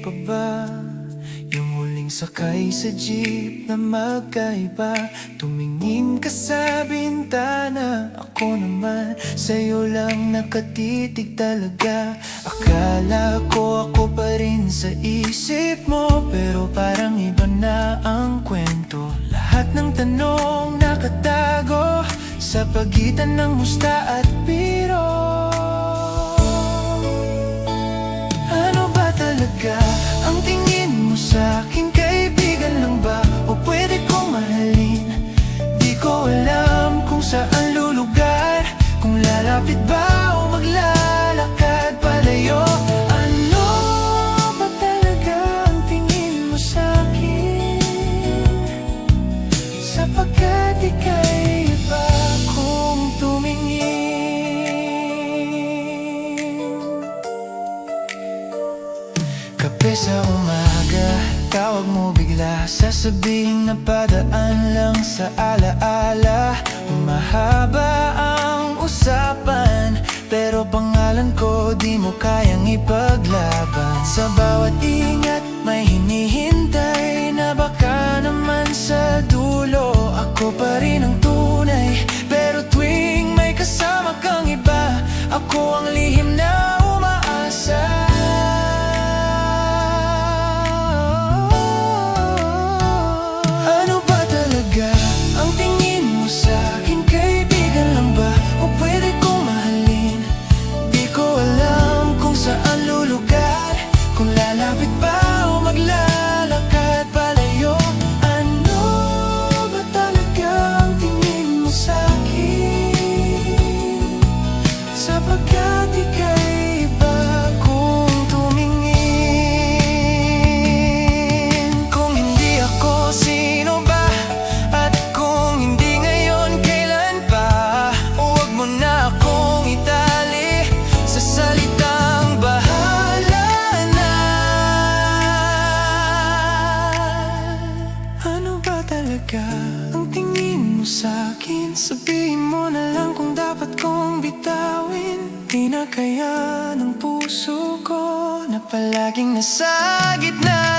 pa ba yung huling sakay sa jeep na magkaiba? Tumingin ka sa bintana, ako naman sa'yo lang nakatitig talaga. Akala ko ako pa rin sa isip mo, pero parang iba na ang kwento. Lahat ng tanong nakatago sa pagitan ng musta at biro. Ano ba talaga ang tingin mo sa'kin? Kaibigan lang ba o pwede kong mahalin? Di ko alam kung saan lulugar, kung lalapit ba o maglalakad palayo. Ano ba talaga ang tingin mo sa'kin? Sapagkat ika'y iba kung tumingin. Kape sa umaga, tawag mo bigla, sasabihin na padaan lang sa alaala. Mahaba ang usapan, pero pangalan ko di mo kayang ipaglaban. Sa bawat ingat may hinihintay na baka naman sa dulo ako pa rin ang tunay. Pero tuwing may kasama kang iba, ako ang lihim na umaasa. Ano ba talaga ang tingin mo sa'kin? Kaibigan lang ba o pwede kong mahalin? Di ko alam kung saan lulugar, kung lalapit ba o maglalakad palayo. Ano ba talaga ang tingin mo sa'kin? Sapagkat ika'y iba kung tumingin. Kung hindi ako, sino ba? At kung hindi ngayon, kailan pa? Huwag mo na akong itali sa salitang bahala na. Ano ba talaga ang tingin mo sa'kin? Sabihin mo na lang kung dapat kong bitawin. Di na kaya ng puso ko na palaging nasa gitna.